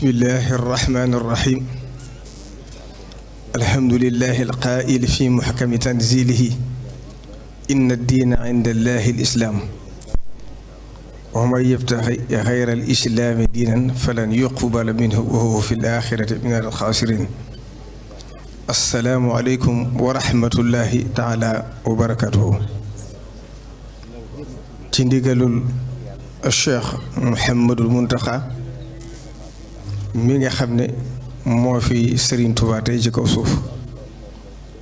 bismillahi irrahmani irrahim alhamdulillahi alqaa'ili fi muhkami tanzilihi inna addiina inda allahi alislaam wa man yabtaxi gayra alislaami diinan falan yuqbala minhu wa huwa fi alaaxirati min alxaasiriin. assalaamu aleykum wa rahmatullahi taala wa barakatuhu. ci ndigalul Cheikh Mouhamadul Muntaxa mi nga xam ne moo fi Serigne Touba tey ci kaw suuf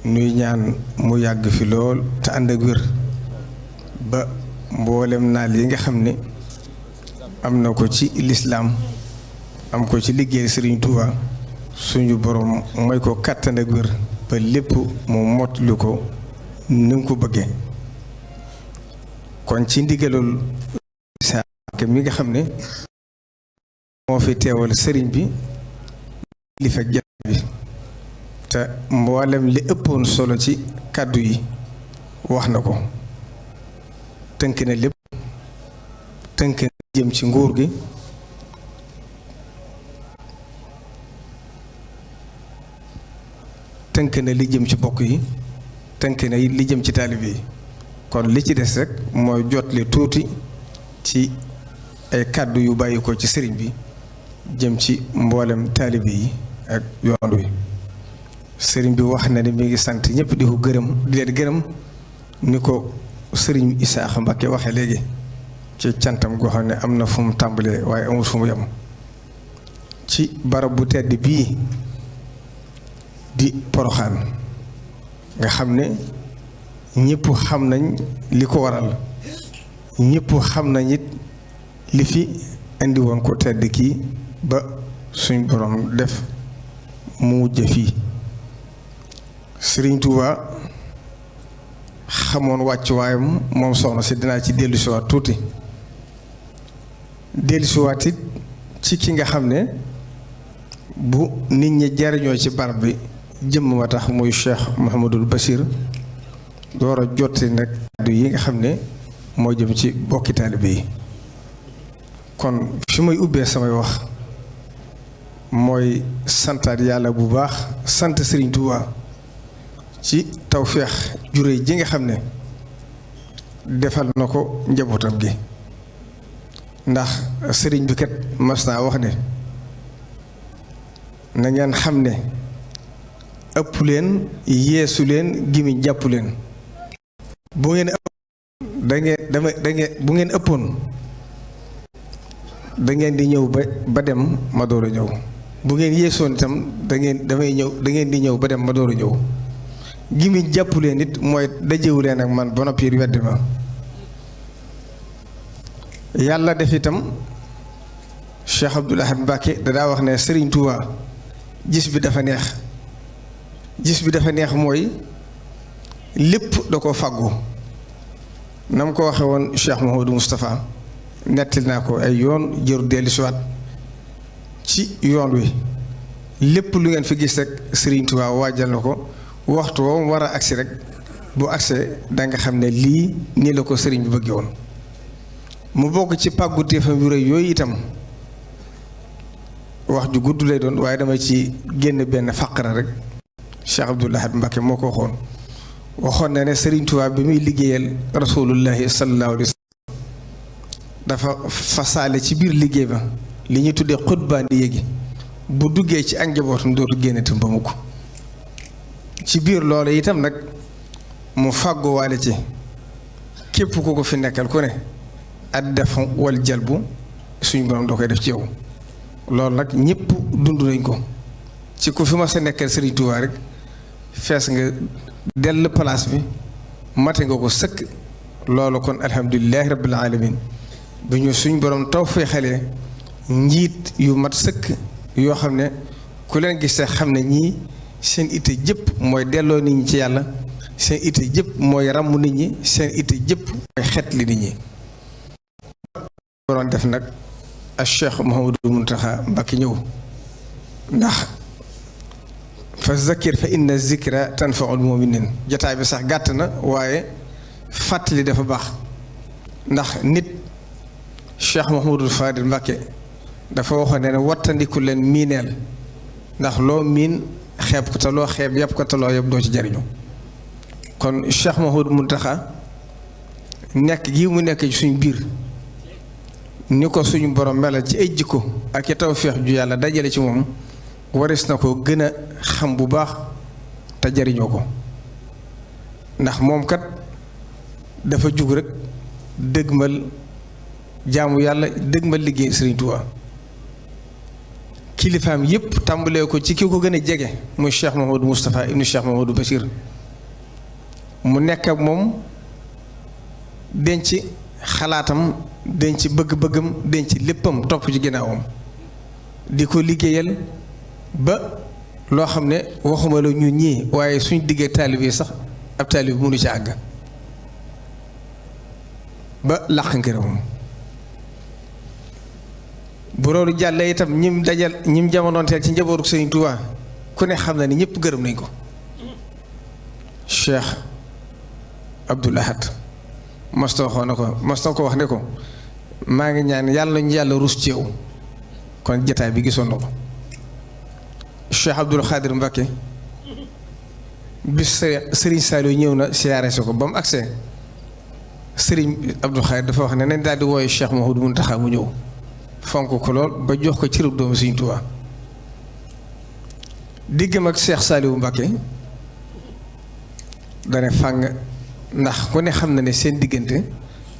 nuy ñaan mu yàgg fi lool te ànd ak wér ba mboolem naal yi nga xam ne am na ko ci lislaam am ko ci liggéey Serigne Touba suñu borom mooy ko kàttan ak wér ba lépp mu mottali ko ni nga ko bëggee. kon ci ndigalul mi nga xam ne moo fi teewal sëriñ bi li fekk jat bi te mboolem li ëppoon solo ci kàddu yi wax na ko tënk na lépp tënk na jëm ci nguur gi tënk na li jëm ci bokk yi tënk na li jëm ci taalibe yi kon li ci des rek mooy jotle tuuti ci ay kàddu yu bàyyi ko ci sëriñ bi jëm ci mboolem taalibe yi ak yoon wi. sëriñ bi wax na ne mi ngi sant ñëpp di ko gërëm di leen gërëm ni ko sëriñ Isaaxa Mbakke waxee léegi ci cantam goo xam ne am na fu mu tàmbalee waaye amul fu mu yem ci barab bu tedd bii di Poroxaan nga xam ne ñëpp xam nañ li ko waral ñëpp xam nañ it li fi indi woon ko tedd kii ba suñ borom def mu mujj fii. Sëriñ Tuuba xamoon wàccuwaayam moom soxna si dinaa ci dellusiwaat tuuti dellusiwaat it ci ki nga xam ne bu nit ñi jariñoo ci barab bi jëmm ma tax muy Cheikh Mouhamadul Bachir door a jotti nag kàddu yi nga xam ne moo jëm ci bokki taalibe yi. kon fi may ubbee samay wax mooy santaat yàlla bu baax sant Sëriñ Tuuba ci tawféex jure ji nga xam ne defal na ko njabootam gi ndax sëriñ bi kat mas naa wax ne na ngeen xam ne ëpp leen yeesu leen gimiñ jàpp leen bu ngeen bu ngeen ëppoon da ngeen di ñëw ba dem ma door a ñëw bu ngeen yeesoon itam da ngeen di ñëw ba dem ma door a ñëw gimiñ jàpp leen it mooy dajewu leen ak man ba noppi weddi ma. yàlla def itam Cheikh Abdoul Ahad Mbacké dadaa wax ne Serigne Touba gis bi dafa neex mooy lépp da ko fàggu na mu ko waxe woon Cheikh Mouhamadou Moustapha nettil naa ko ay yoon jëru dellusiwaat ci yoon wi lépp lu ngeen fi gis rek Serigne Touba waajal na ko waxtu woo war a agsi rek bu agsee danga xam ne lii nii la ko sëriñ bi bëggee woon mu bokk ci pàggu téefam yu rëy yooyu itam wax ju gudd lay doon waaye dama ci génn benn faqara rek Cheikh Abdoul Ahad Mbacké moo ko waxoon na ne Serigne Touba bi muy liggéeyal rasulullahi sallallahu alayhi wa sallam dafa fasaale ci biir liggéey ba li ñuy tuddee xutbaandi yéegi bu duggee ci ak njabootam dootu génnatam ba mukk ci biir loolu itam nag mu fàgguwaale ci képp ku ko fi nekkal ku ne ad def wal jalbu suñ borom doo koy def ci yow loolu nag ñëpp dund nañ ko ci ku fi ma sa nekkal Serigne Touba rek fees nga dell place bi mate nga ko sëkk loolu kon alhamdulilahi rabbil alamin bi ñu suñ borom taw fee xale njiit yu mat sëkk yoo xam ne ku leen gis te xam ne ñii seen itte jëpp mooy delloo nit ñi ci yàlla seen itte jëpp mooy ràmm nit ñi seen itte jëpp mooy xet li nit ñi doon def nag ak Cheikh Mouhamadou Mountakha Mbacké ñëw ndax fa zakir fa inna zikra tanfaul muminin jataay bi sax gàtt na waaye fàttali dafa baax ndax nit Cheikh Mouhamadou Fadil Mbacké dafa waxoon ne wattandiku leen miineel ndax loo miin xeeb ko te loo xeeb yàpp ko te loo yëpp doo ci jariñu kon Cheikh Mouhamadou Mountakha nekk gi mu nekk ci suñ biir ni ko suñu borom melal ci ay jikko ak i tawfeex ju yàlla dajale ci moom waris na ko gën a xam bu baax te jariñoo ko ndax moom kat dafa jug rek dëgmal jaamu yàlla dëgmal liggéey Sëriñ Tuubaa kilifaam yépp tàmbalee ko ci ki ko gën a jege muy Cheikh Mouhamadou Moustapha ibnu Cheikh Mouhamadou Bachir mu nekk ak moom denc xalaatam denc bëgg-bëggam denc léppam topp ci ginnaawam di ko liggéeyal ba loo xam ne waxuma la ñun ñii waaye suñ diggee taalib yi sax ab taalib mënu ci àgg ba làq ngërëmam bu loolu jàllee itam ñim jamonoonteel ci njabootu Sëriñ Tuubaa ku ne xam na ni ñëpp gërëm nañ ko Cheikh Abdoul Ahad mas na ko wax ne ko maa ngi ñaan yàlla nañu yàlla rus ci yow kon jataay bi gisoon na ko Cheikh Abdoul Khadir Mbacké bis Serigne Saliou ñëw na siyaare si ko ba mu agsee Serigne Abdoul Khadir dafa wax ne nañ daal di wooye Cheikh Mouhamadou Mountakha mu ñëw fonk ko lool ba jox ko cërub doomu Sëriñ Tuubaa diggam ak Cheikh Saliou Mbacké dane fàng ndax ku ne xam na ne seen diggante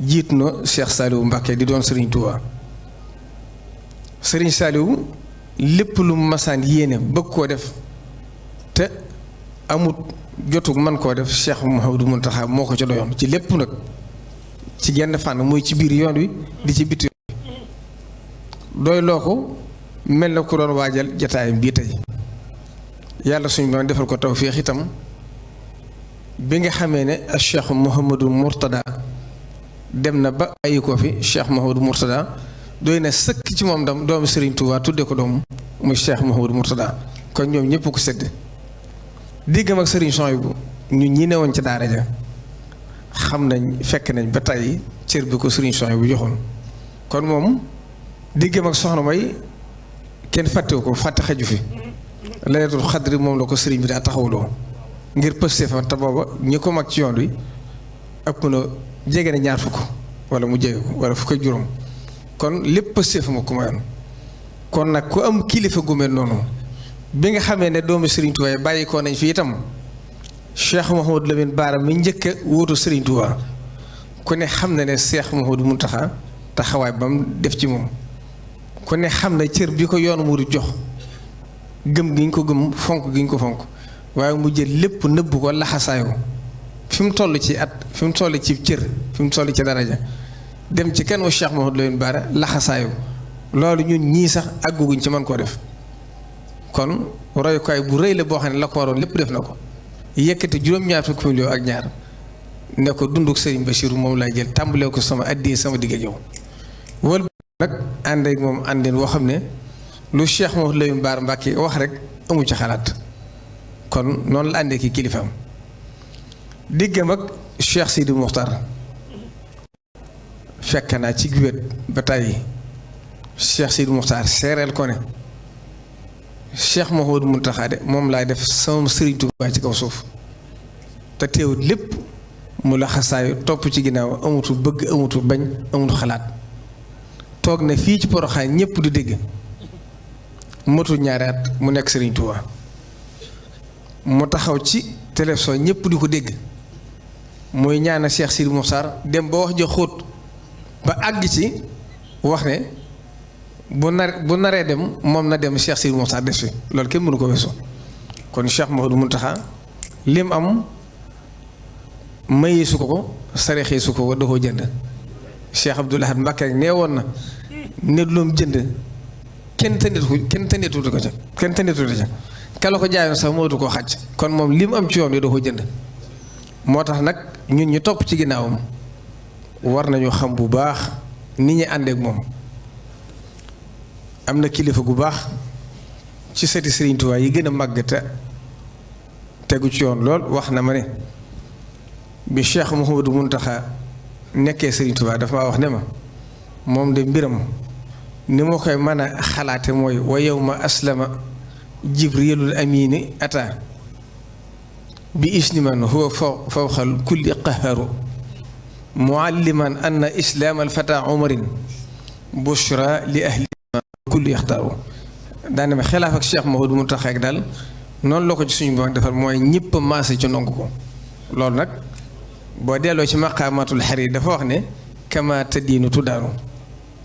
jiitu na Cheikh Saliou Mbacké di doon Sëriñ Tuubaa Sëriñ Saliou lépp lu masaan yéene bëgg koo def te amut jotug man koo def Cheikh Mouhamadou Mountakha moo ko ca doyoon ci lépp nag ci genn fànn muy ci biir yoon wi di ci biti doy loo ko mel na ku doon waajal jataayam bii tey yàlla suñu doon defal ko tawféex itam bi nga xamee ne ak Cheikh Mouhamadou Mourtada dem na ba bàyyi ko fi Cheikh Mouhamadou Mourtada doy na sëkk ci moom dam doomu Serigne Touba tudde ko doom muy Cheikh Mouhamadou Mourtada kon ñoom ñëpp ko sedd diggam ak Serigne Souhaïbou ñun ñi newoon ci daara ja xam nañ fekk nañ ba tey cër bi ko Serigne Souhaïbou joxoon kon moom diggam ak soxna May kenn fàttewu ko fàtte xaju fi Laylatul Xadri moom la ko Serigne bi daa taxawloo ngir pëste fa te booba ñi ko mag ci yoon wi ëpp na jege na ñaar fukk wala mu jege ko wala fukk ak juróom kon lépp pëste fa ma ko mayoon kon nag ku am kilifa gu mel noonu bi nga xamee ne doomu Serigne Touba bàyyi ko nañ fi itam Cheikh Mouhamadou Lamine Bara mi njëkk a wuutu Serigne Touba ku ne xam na ne Cheikh Mouhamadou Mountakha taxawaay ba mu def ci moom ku ne xam na cër bi ko yoonu mu jox gëm gi ñu ko gëm fonk gi ñu ko fonk waaye mu jël lépp nëbb ko laxasaayoo fi mu toll ci at fi mu toll ci cër fi mu toll ci daraja dem ci kenn wa Cheikh Mouhamadou Lamine Bara laxasaayoo loolu ñun ñii sax àgguguñ ci mën koo def kon royukaay bu rëy la boo xam ne la ko waroon lépp def na ko yëkkati juróom-ñaar fukki million ak ñaar ne ko dunduk Serigne Bachir moom lay jël tàmbalee ko sama addi sama digg yow wal nag ànd ak moom àndeen woo xam ne lu Cheikh Mouhamadou Lamine Bara Mbacké wax rek amu ci xalaat kon noonu la àndee ki kilifaam diggam ak Cheikh Sidi Mokhtar fekk naa ci guwét ba tey Cheikh Sidi Mokhtar seereel ko ne Cheikh Mouhamadou Mountakha de moom laay def sama Serigne Touba ci kaw suuf te teewut lépp mu la xasaayu topp ci ginnaaw amutu bëgg amutu bañ amutu xalaat toog na fii ci Porokhane ñëpp du dégg motu ñaari at mu nekk Serigne Touba mu taxaw ci télévision ñëpp di ko dégg mooy ñaana Cheikh Sidi Mokhtar dem ba wax ja xóot ba àgg ci wax ne bu naree dem moom na dem Cheikh Sidi Mokhtar des fi loolu kenn mënu ko weesu kon Cheikh Mouhamadou Mountakha lim am mayee su ko sarexee su ko da koo jënd Cheikh Abdoul Ahad Mbacké rek nee woon na ne loom jënd kenn tëndeetu ko ca kenn tëndeetu ca kala ko jaayoon sax moo du koo xàcc kon moom lim am ci yoon wi da koo jënd moo tax nag ñun ñu topp ci ginnaawam war nañu xam bu baax ni ñu àndeek moom am na kilifa gu baax ci sëti Serigne Touba yi gën a màgg te tegu ci yoon lool wax na ma ne bi Cheikh Mouhamadou Mountakha nekkee Serigne Touba dafa maa wax ne ma moom de mbiram ni ma koy mën a xalaate mooy wa yawma aslama jibrilul amini ata bi isni man huwa fawqal kulli qaharu mualliman anna islaam alfata umarin bushra li ahli kulli yaxtaaru daane ma xilaaf ak Cheikh Mouhamadou Mountakha ak daal noonu la ko ci suñu borom defal mooy ñëpp a maase ci ndonk ko loolu nag boo delloo ci maqaamatul xarir dafa wax ne kama tadiinu tuddaanu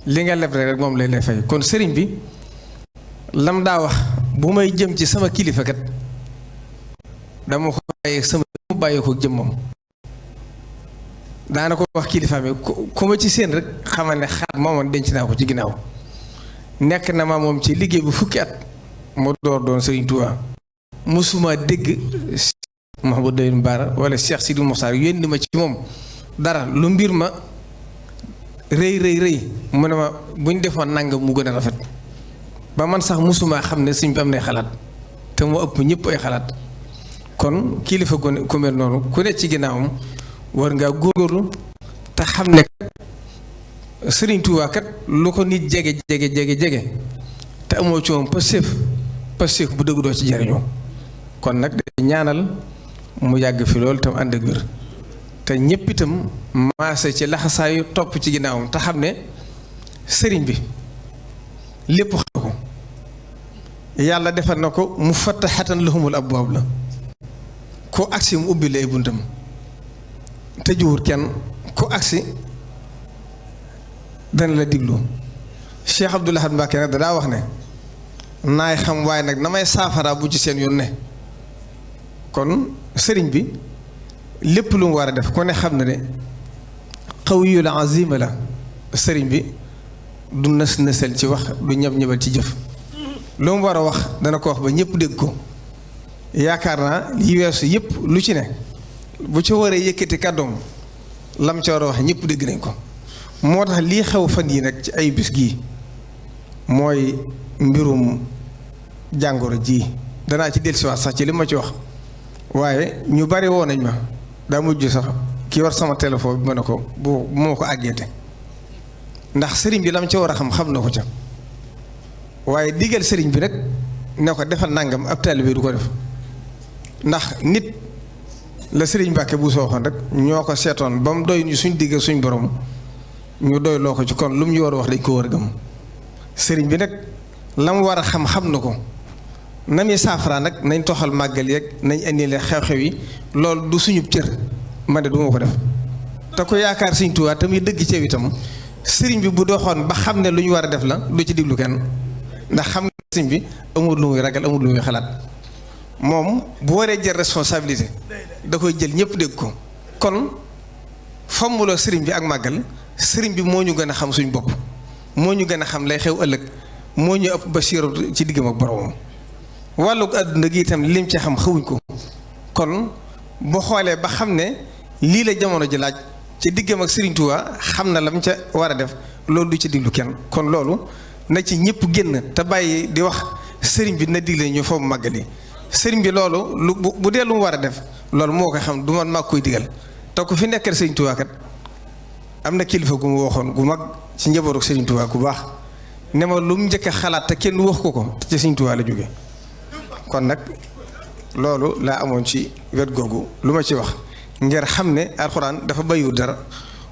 li nga leb rek moom lay fay kon sëriñ bi lam daa wax bu may jëm ci sama kilifa kat dama ko bàyyi sama mu bàyyi ko jëmmam daana ko wax kilifa mi ku ma ci seen rek xamal ne xaat moomoon denc naa ko ci ginnaaw nekk na ma moom ci liggéey bu fukki at moo door doon sëriñ Tuubaa musuma dégg Mouhamadou Lamine Bara wala Cheikh Sidi Mokhtar yónni ma ci moom dara lu mbir ma rëy mu ne ma buñ defoon nangam mu gën a rafet ba man sax musuma xam ne suñ bi am nay xalaat te moo ëpp ñëpp ay xalaat kon kilifa ku mel noonu ku ne ci ginnaawam war ngaa góorgóorlu te xam ne Sëriñ Tuubaa kat lu ko nit jege te amoo ci moom passeef bu dëgg doo ci jariñoo kon nag day ñaanal mu yàgg fi loolu tam ànd ak wér te ñépp itam maase ci laxasaayu topp ci ginnaawam te xam ne sëriñ bi lépp xam ko yàlla defal na ko mu fattaxatan lahumul abwaab la ko agsi mu ubbi la ay buntam tëjuwul kenn ko agsi dana la diglu Cheikh Abdoul Ahad Mbacké nag daa wax ne naay xam waaye nag na may saafara bu ci seen yoon ne kon sëriñ bi lépp lu mu war a def ko ne xam na ne qawiyul azima la sëriñ bi du nësal ci wax du ñëbal ci jëf lu mu war a wax dana ko wax ba ñëpp dégg ko yaakaar naa li weesu yëpp lu ci ne bu ci waree yëkkati kàddoom lam ci war a wax ñëpp dégg nañ ko moo tax lii xew fan yi nag ci ay bis gii mooy mbirum jàngoro ji danaa ci dellusiwaat sax ci li ma ci wax waaye ñu bari woo nañ ma daa mujj sax ki war sama téléphone bi ma ne ko bu moo ko àggeete ndax sëriñ bi lam ca war a xam na ko ca waaye digal sëriñ bi rek ne ko defal nangam ab taalibe du ko def ndax nit la sëriñ Mbàkke bu soo waxoon rek ñoo ko seetoon ba mu doy ñu suñ diggal suñ borom ñu doy loo ko ci kon lu mu ñu war a wax dañ ko war a gëm sëriñ bi nag la mu war a xam na ko na muy saafara nag nañ toxal màggal yeeg nañ indi leen xew-xew yi loolu du suñu cër man de du ma ko def te ko yaakaar Sëriñ Tuubaa te muy dëgg ceew itam sëriñ bi bu doxoon ba xam ne lu ñu war a def la du ci diglu kenn ndax xam nga sëriñ bi amul lu muy ragal amul lu muy xalaat moom bu waree jël responsabilité da koy jël ñëpp dégg ko kon fommuloo sëriñ bi ak màggal sëriñ bi moo ñu gën a xam suñ bopp moo ñu gën a xam lay xew ëllëg moo ñu ëpp basiiru ci diggam ak boromam wàllug àdduna gi itam lim ci xam xawuñ ko kon bu xoolee ba xam ne lii la jamono ji laaj ci diggam ak Sëriñ Tuubaa xam na lam ca war a def loolu du ci diglu kenn kon loolu na ci ñëpp génn te bàyyi di wax sëriñ bi na digle ñu foofu màggali sëriñ bi loolu lu bu dee lu mu war a def loolu moo ko xam du man maa koy digal te ku fi nekkal Sëriñ Tuubaa kat am na kilifa gu mu waxoon gu mag ci njabootu Sëriñ Tuubaa ku baax ne ma lu mu njëkk a xalaat te kenn wax ko te ci Sëriñ Tuubaa la jóge kon nag loolu laa amoon ci wet googu lu ma ci wax ngir xam ne alxuraan dafa bayu dara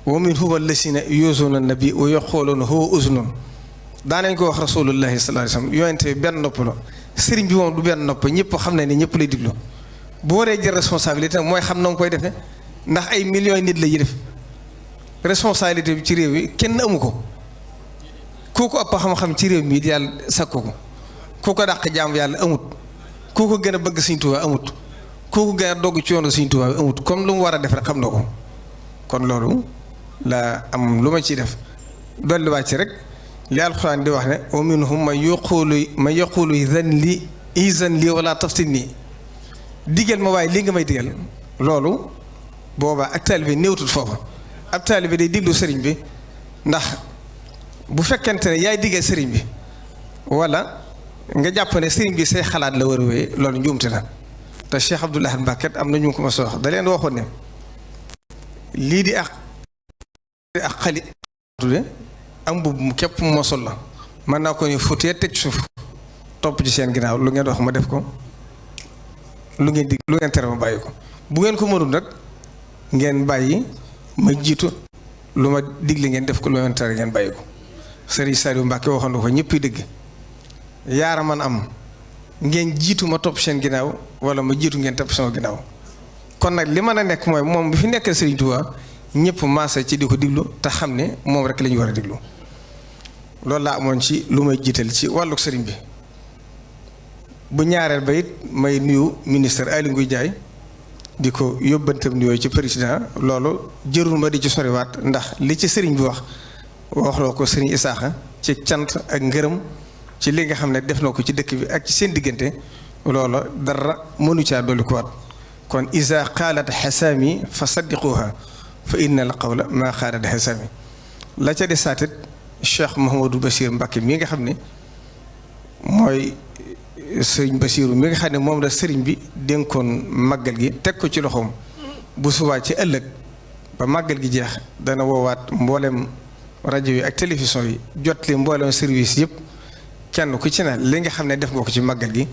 wa minhum allasina yuuzuuna nabi wa yaquluuna huwa uzunun daanañ ko wax rasulullahi sallallahu alayhi wasallam yonente benn nopp la sëriñ bi moom du benn nopp ñëpp xam ne ni ñëpp lay diglu bu waree jël responsabilité mooy xam na nga koy defee ndax ay millions nit la yi def responsabilité bi ci réew yi kenn amu ko kooku ëpp xam-xam ci réew mi yàlla sakku ko kooku dàq jaam yàlla amut kooku gën a bëgg Sëriñ Tuubaa amut kooku gën a dogg ci yoonu Sëriñ Tuubaa bi amut comme lu mu war a def rek xam na ko kon loolu la am lu ma ciy def dolliwaat ci rek li alxuraan di wax ne wa minhum man yaqulu izan li wala taftinni digal ma waaye li nga may digal loolu boobaa ak taalibe bi néewtut foofa ab taalibe bi day diglu sëriñ bi ndax bu fekkente ne yaay digal sëriñ bi wala nga jàpp ne sëriñ bi say xalaat la war a wéy loolu njuumte la te Cheikh Abdoul Ahad Mbacké am na ñu ko ma soox da leen waxoon ne lii di ak xali am mbubb mu képp moo sol la mën naa ko ni futee teg suuf topp ci seen ginnaaw lu ngeen wax ma def ko lu ngeen dig lu ngeen tere ma bàyyi ko bu ngeen ko mënul nag ngeen bàyyi ma jiitu lu ma digle ngeen def ko lu ngeen tere ngeen bàyyi ko Serigne Saliou Mbacke waxoon na ko ñëpp dëgg yaara man am ngeen jiitu ma topp seen ginnaaw wala ma jiitu ngeen topp sama ginnaaw kon nag li mën a nekk mooy moom bi fi nekkee Serigne Touba ñëpp maasa ci di ko diglu te xam ne moom rek la ñu war a diglu loolu laa amoon ci lu may jiital ci wàllug sëriñ bi bu ñaareel ba it may nuyu ministre Aly Ngouille Ndiaye di ko yóbbantam nuyoo ci président loolu jërul ma di ci soriwaat ndax li ci sëriñ bi waxloo ko sëriñ Isaaxa ci cant ak ngërëm ci li nga xam ne def na ko ci dëkk bi ak ci seen diggante loolu dara mënu caa dolli ko waat kon isa qaalat xasaami fa saddiquha fa inna al qawla maa qaalat xasaami la ca di saatit Cheikh Mouhamadou Bachir Mbacké mi nga xam ne mooy sëriñ Bachiru mi nga xam ne moom la sëriñ bi dénkoon màggal gi teg ko ci loxoom bu subaa ci ëllëg ba màggal gi jeex dana woowaat mboolem rajo yi ak télévision yi jot li mboolem service yëpp kenn ku ci ne li nga xam ne def nga ko ci màggal gi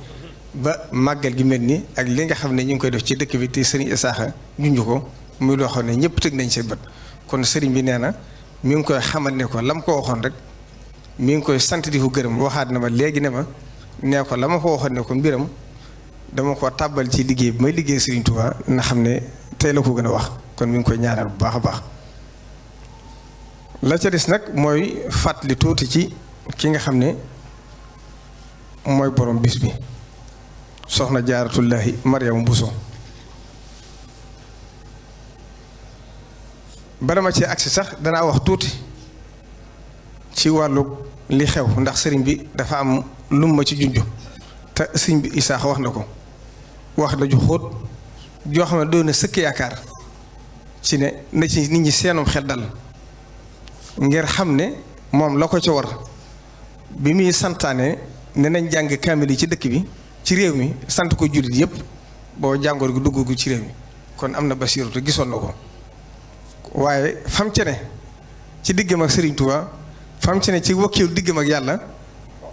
ba màggal gi mel ni ak li nga xam ne ñu ngi koy def ci dëkk bi te sëriñ Isaaxa junj ko muy loo xam ne ñëpp tëg nañ seen bët kon sëriñ bi nee na mi ngi koy xamal ne ko lam ko waxoon rek mi ngi koy sant di ko gërëm waxaat na ma léegi ne ma nee ko la ma ko waxoon ne ko mbiram dama ko tàbbal ci liggéey bi may liggéey Serigne Touba na xam ne tey la ko gën a wax kon mi ngi koy ñaanal bu baax a baax la ca des nag mooy fàttali tuuti ci ki nga xam ne mooy borom bis bi soxna Jaaratullaahi Mariama Bousso bala ma ci agsi sax danaa wax tuuti ci wàllu li xew ndax sëriñ bi dafa am lum ma ci junj te sëriñ bi Isaaxa wax na ko wax na ju xóot joo xam ne doon na sëkk yaakaar ci ne na ci nit ñi seenum xel dal ngir xam ne moom la ko ca war bi muy santaane ne nañ jàng kaamil yi ci dëkk bi ci réew mi sant ko jullit yépp boo jàngoor gi dugg gu ci réew mi kon am na Basiiru te gisoon na ko waaye fam ci ne ci diggam ak Serigne Touba fam ci ne ci wakkilu diggam ak yàlla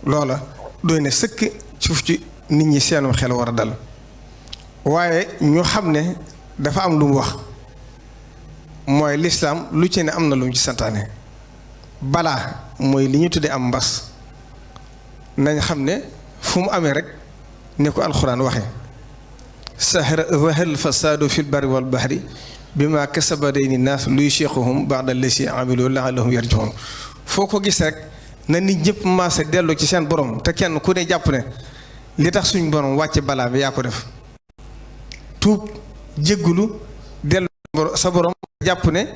loola doy ne sëkk suuf ci nit ñi seenum xel war a dal waaye ñu xam ne dafa am lu mu wax mooy lislaam lu ci ne am na lu mu ci santaane balaa mooy li ñu tuddee am mbas nañ xam ne fu mu amee rek ni ko alxuraan waxe zahara fasaadu fil barri wal bahri bima kasaba dayni naas luy cheikhuhum ba'da lasi amilu la'allahum yarji'un foo ko gis rek na nit ñëpp maase dellu ci seen borom te kenn ku ne jàpp ne li tax suñ borom wàcce balaa bi yaa ko def tuub jéggulu dellu sa borom jàpp ne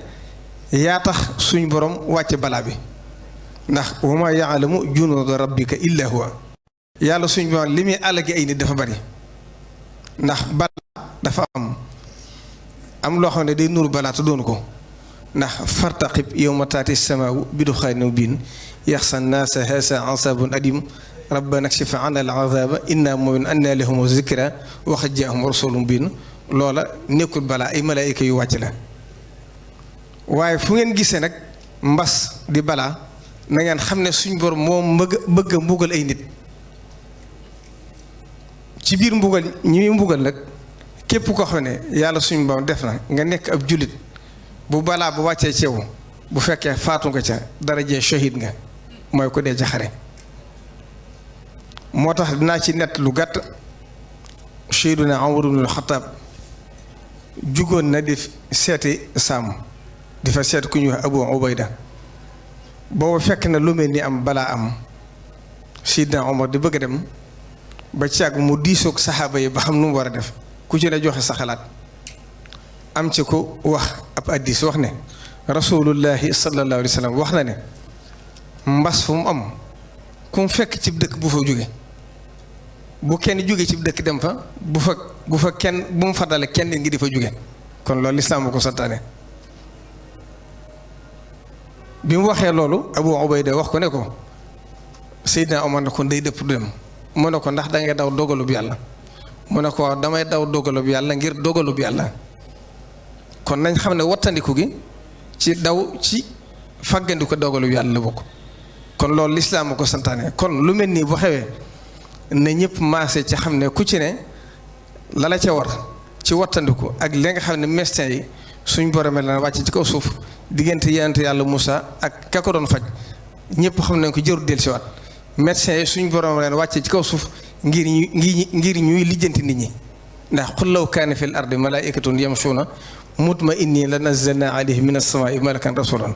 yaa tax suñ borom wàcce balaa bi ndax wa maa ya'lamu junuuda rabbika illa huwa yàlla suñ borom li muy àllagi ay nit dafa bari ndax balaa dafa am loo xam ne day nuru balaa te doonu ko ndax fartaqib yawma taati samaawu bi duxaanin mubiin yaxsa naasa haasa asaabun adim rabbana kshif anna al azaaba inna mu'minun anna lahum zikra wa qad jaahum rasulun mubiin loola nekkul balaa ay malaayika yu wàcc la waaye fu ngeen gisee nag mbas di balaa na ngeen xam ne suñ borom moom bëgg a mbugal ay nit ci biir mbugal ñi muy mbugal nag képp ko xam ne yàlla suñ borom def na nga nekk ab jullit bu balaa bu wàccee ceew bu fekkee faatu nga ca darajee shahid nga mooy ko dee ca xare moo tax dinaa ci nett lu gàtt Seydina Umar ibnul Xattaab jugoon na di seeti Saam di fa seet ku ñuy wax Abu Ubayda boobu fekk na lu mel ni am balaa am Seydina Umar di bëgg a dem ba càgg mu diisoog saxaaba yi ba xam nu mu war a def ku ci ne joxe sa xalaat am ci ko wax ab addis wax ne rasulullahi sallallahu alayhi wa sallam wax na ne mbas fu mu am ku mu fekk cib dëkk bu fa jóge bu kenn jóge cib dëkk dem fa bu fa kenn bu mu fa dale kenn ngi di fa jóge kon loolu lislaam ko santaane bi mu waxee loolu Abu Ubayda wax ko ne ko Seydina Omar na kon day dëpp du dem mu ne ko ndax da ngay daw dogalub yàlla mu ne ko damay daw dogalub yàlla ngir dogalub yàlla kon nañ xam ne wattandiku gi ci daw ci fàggandiku dogalub yàlla la bokk kon loolu lislaam a ko santaane. kon lu mel nii bu xewee na ñëpp maase ci xam ne ku ci ne la la ca war ci wattandiku ak li nga xam ne médecin yi suñ borom la wàcc ci kaw suuf diggante yonent yàlla Moussa ak ka ko doon faj ñëpp xam nañ ko jëru del siwaat médecin yi suñ borom leen wàcce ci kaw suuf ngir ñuy lijjanti nit ñi ndax qul law kaana fil ardi malaa'ikatun yamshuuna mutma'inniina la nazzalnaa alayhim mina samaa'i malakan rasuulan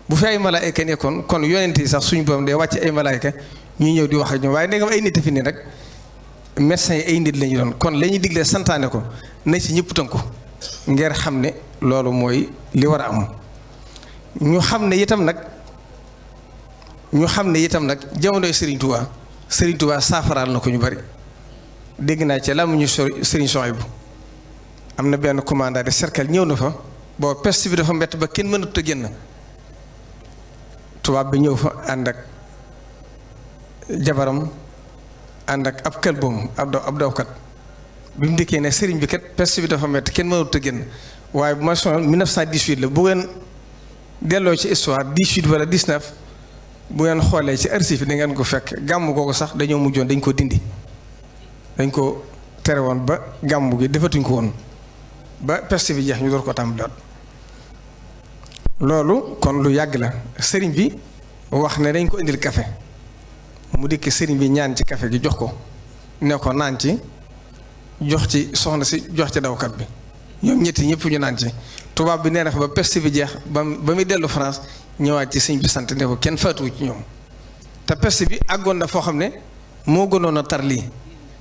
bu fi ay malaayka nekkoon kon yonent yi sax suñ borom day wàcce ay malaayka ñuy ñëw di wax ak ñoom waaye ndegam ay nit a fi nii rek médecins yi ay nit lañu doon kon la ñuy diglee santaane ko na ci ñëpp tënku ngir xam ne loolu mooy li war a am. ñu xam ne itam nag jamonoy Serigne Touba saafaraal na ko ñu bari dégg naa ci làmmiñu Serigne Souhaïbou am na benn commandant de cercle ñëw na fa boo peste bi dafa mbett ba kenn mënut a génn tubaab bi ñëw fa ànd ak jabaram ànd ak ab këlboom ab dawkat bi mu dikkee ne sëriñ bi kat peste bi dafa mbett kenn mënut a génn waaye bu ma sonal 1918 la bu ngeen delloo ci histoire 18 wala 19 bu ngeen xoolee ci archive da ngeen ko fekk gàmm googu sax dañoo mujjoon dañ ko dindi dañ ko tere woon ba gàmm gi defatuñ ko woon ba peste bi jeex ñu door ko tàmbaliwaat loolu kon lu yàgg la sëriñ bi wax ne dañ ko indil café mu dikk sëriñ bi ñaan ci café gi jox ko ne ko naan ci jox ci soxna si jox ci dawkat bi ñoom ñetti ñëpp ñu naan ci tubaab bi nee na fa ba peste bi jeex ba muy dellu France ñëwaat ci sëriñ bi sant ne ko kenn faatuwu ci ñoom te peste bi àggoon na foo xam ne moo gënoon a tar lii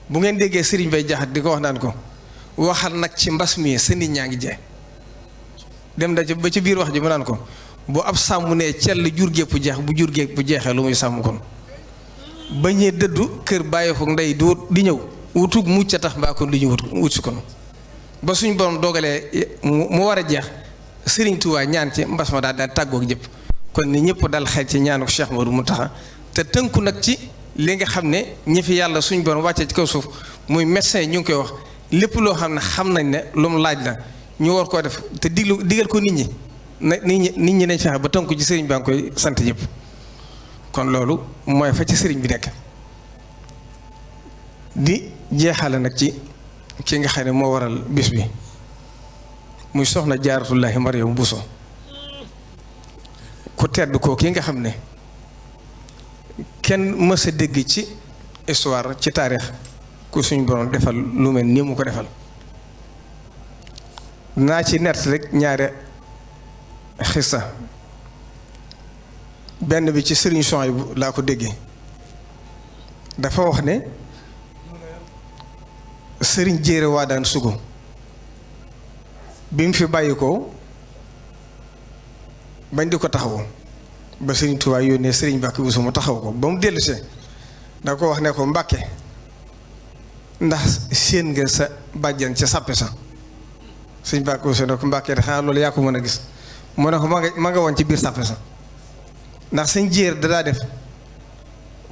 bu ngeen déggee sëriñ bay jaxat di ko wax naan ko waxal nag ci mbas mi sa nit ñaa ngi jee dem da ba ci biir wax ji mu naan ko bu ab sàmm ne cell jur gépp jeex bu jur gépp bu jeexee lu muy sàmm kon ba ñee dëddu kër bàyyi ko ndey di ñëw wutug mucc a tax mbaa kon li ñu wut si kon ba suñ borom dogalee mu war a jeex Sëriñ Tuubaa ñaan ci mbas ma daal tàggoog jëpp kon ni ñëpp dal xel ci ñaanu Cheikh Modou Mountakha te tënku nag ci li nga xam ne ñi fi yàlla suñ borom wàccee ci kaw suuf muy médecin ñu ngi koy wax lépp loo xam ne xam nañ ne lu mu laaj la ñu war koo def te digal ko nit ñi nit ñi nañ fexe ba tënku ci sëriñ baa ngi koy sant ñëpp kon loolu mooy fa ci sëriñ bi nekk di jeexale nag ci ki nga xam ne moo waral bis bi muy soxna Jaaratullaahi Mariam Bousso ku tedd koo ki nga xam ne kenn mës a dégg ci histoire ci taarix ku suñ borom defal lu mel nii mu ko defal naa ci nett rek ñaare xissa benn bi ci Sëriñ Souhaïbou laa ko déggee dafa wax ne sëriñ jéere waa daan sugu bi mu fi bàyyi ko bañ di ko taxawu ba sëriñ Tuubaa yónnee sëriñ Mbàkke Buso mu taxaw ko ba mu dellusee da ko wax ne ko Mbàkke ndax séen nga sa bàjjan ca sàppe sa sëriñ Mbàkke Buso ne ko Mbàkke de xanaa loolu yaa ko mën a gis mu ne ko ma nga woon ci biir sàppe sa ndax sëñ jéer dadaa def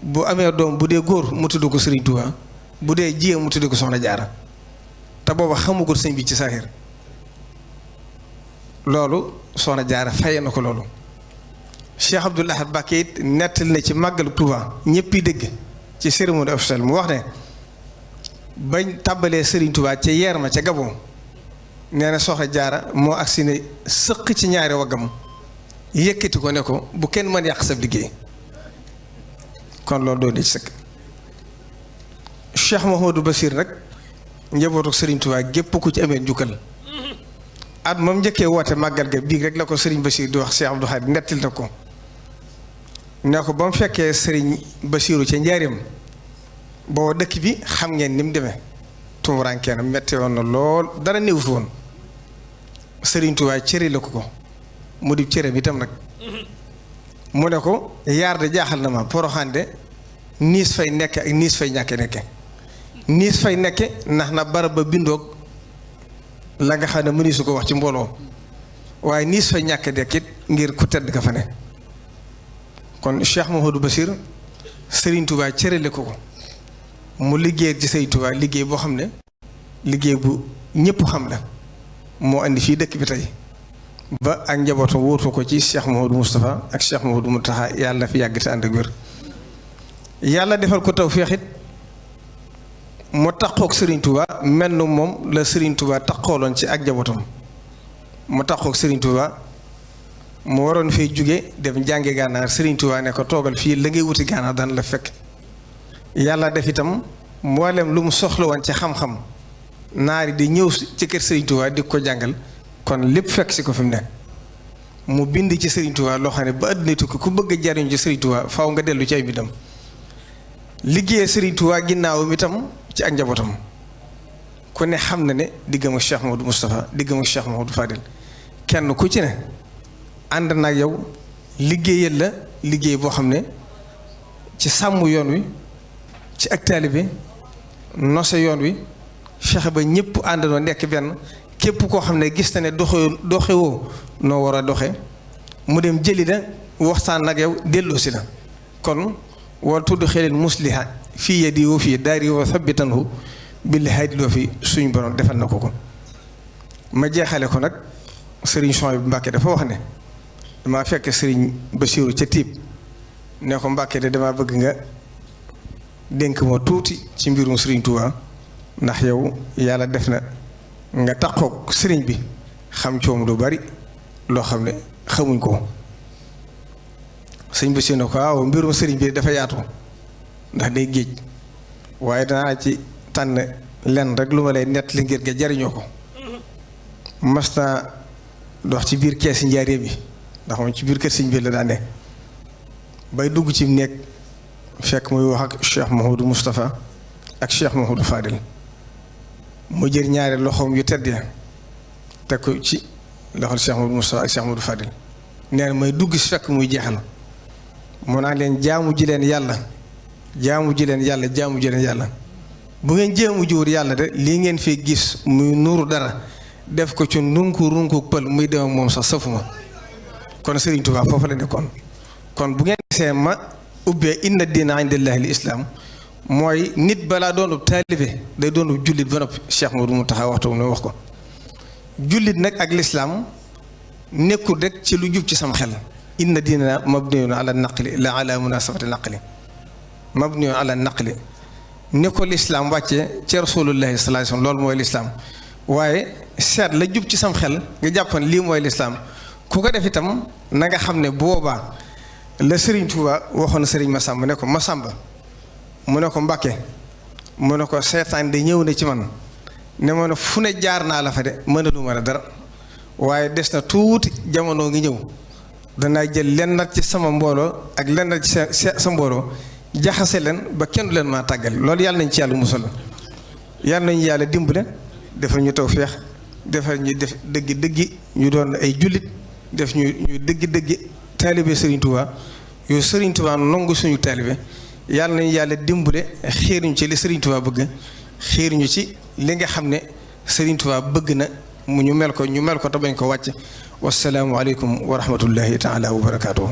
bu amee doom bu dee góor mu tudd ko sëriñ Tuubaa bu dee jigéen mu tudd ko soxna Jaara te booba xamugul sëñ bi ci saaxir loolu soxna Jaara faye na ko loolu Cheikh Abdoul Ahad Mbacké it nettali na ci màggalu Touba ñëpp yi dégg ci cérémonie officielle mu wax ne bañ tàbbalee Serigne Touba ca yeer ma ca Gabon nee na soxna Jaara moo agsi ne sëq ci ñaari waggam yëkkati ko ne ko bu kenn mën yàq sa liggéey kon loolu doon di ci sëkk Cheikh Mouhamadou Bachir nag njabootu Serigne Touba gépp ku ci amee njukkal at moom njëkkee woote màggal ga biig rek la ko Serigne Bachir di wax Cheikh Abdou Khadre nettil na ko ne ko ba mu fekkee Serigne Bachiru ca njaareem boo dëkk bi xam ngeen ni mu demee tumuraankeena metti woon na lool dara néew fi woon Serigne Touba cëri la ko mu di cëram itam nag mu ne ko yaar de jaaxal na ma Poroxaan de niis fay nekk ak niis fay ñàkke nekke niis fay nekke ndax na barab ba bindoog la nga xam ne mëni su ko wax ci mbooloo waaye niis fay ñàkke dekkit ngir ku tedd ka fa ne kon Cheikh Mouhamadou Bachir Serigne Touba cërale ko mu liggéey ci Serigne Touba liggéey boo xam ne liggéey bu ñëpp xam la moo andi fii dëkk bi tey ba ak njabootam wóotu ko ci Cheikh Mouhamadou Moustapha ak Cheikh Mouhamadou Mountakha yàlla na fi yàgg te ànd ak wér. yàlla defal ko tawfeex it mu taqoog Serigne Touba mel na moom la Serigne Touba taqooloon ci ak njabootam mu taqoog Serigne Touba mu waroon fee jóge dem jànge gànnaar Serigne Touba ne ko toogal fii la ngay wuti gànnaar daan la fekk. yàlla def itam mboolem lu mu soxla woon ci xam-xam naari di ñëw ci kër Serigne Touba di ko jàngal kon lépp fekk si ko fi mu nekk mu bind ci Serigne Touba loo xam ne ba àddina tukki ku bëgg a jariñu ci Serigne Touba faaw nga dellu ci ay mbindam liggéeyee Serigne Touba ginnaawam itam ci ak njabootam ku ne xam na ne diggam ak Cheikh Mouhamadou Moustapha diggam ak Cheikh Mouhamadou Fadil kenn ku ci ne ànd na ak yow liggéeyal la liggéey boo xam ne ci sàmm yoon wi ci ak taalibe nose yoon wi fexe ba ñëpp àndandoo nekk benn képp koo xam ne gis na ne doxewoo noo war a doxe mu dem jëli la waxtaan ak yow delloo si la kon wal tudd xelil musliha fii yadi wa fii daari wa thabbitanhu bil haadiloo fi suñu borom defal na ko ma jeexale ko nag Serigne Souhaïbou Mbacké dafa wax ne damaa fekk Serigne Bassirou ca tiib ne ko Mbacké de damaa bëgg nga dénk ma tuuti ci mbirum Serigne Touba ndax yow yàlla def na nga taqoog Serigne bi xam coom lu bari loo xam ne xamuñ ko sëñ Bassirou ne ko waaw mbirum Serigne bi dafa yaatu ndax day géej waaye danaa ci tànn lenn rek lu ma lay nett li ngir nga jariñoo ko mas naa dox ci biir keesi njaareem bi ndax moom ci biir kër sëñ bi la daan ne bay dugg ci nekk fekk muy wax ak Cheikh Mouhamadou Moustapha ak Cheikh Mouhamadou Fadil mu jël ñaari loxoom yu tedd ya teg ko ci loxol Cheikh Mouhamadou Moustapha ak Cheikh Mouhamadou Fadil nee na may dugg si fekk muy jeexal mu naan leen jaamu ji leen yàlla jaamu ji leen yàlla jaamu ji leen yàlla bu ngeen jaamu jiwut yàlla de lii ngeen fi gis muy nuuru dara def ko ci runku pël muy dem ak moom sax safuma kon Serigne Touba foofu la nekkoon kon bu ngeen gisee ma ubbee inna diina indallahi li islam mooy nit balaa doonub taalibe day doonub jullit ba noppi Cheikh Modou Mountakha waxtu ne wax ko jullit nag ak lislaam nekkul rek ci lu jub ci sam xel inna diina mabniyun ala naqli la ala munasabati naqli mabniyun ala naqli ne ko lislaam wàccee ci rasulullahi sallallahu alayhi wasallam loolu mooy lislaam waaye seet la jub ci sam xel nga jàppoon lii mooy lislaam ku ko def itam na nga xam ne boobaa la Serigne Touba waxoon Serigne Massamba ne ko Massamba mu ne ko Mbacké mu ne ko seetaan de ñëw na ci man ne ma ne fu ne jaar naa la fa de mënaluma la dara waaye des na tuuti jamono ngi ñëw danaa jël lennat ci sama mbooloo ak lennat ci sa mbooloo jaxase leen ba kenn du leen maa tàggal loolu yàlla nañ ci yàlla musal yàlla nañu yàlla dimbale defal ñu tawfeex defal ñu def dëggi ñu doon ay jullit def ñu dëggi taalibe Serigne Touba yow Serigne Touba nangu suñu taalibe yàlla nañu yàlla dimbale xiir ñu ci li Serigne Touba bëgg xiir ñu ci li nga xam ne Serigne Touba bëgg na mu ñu mel ko te bañ ko wàcc wasalaamu aleykum wa rahmatullahi taala wa barakaatuhu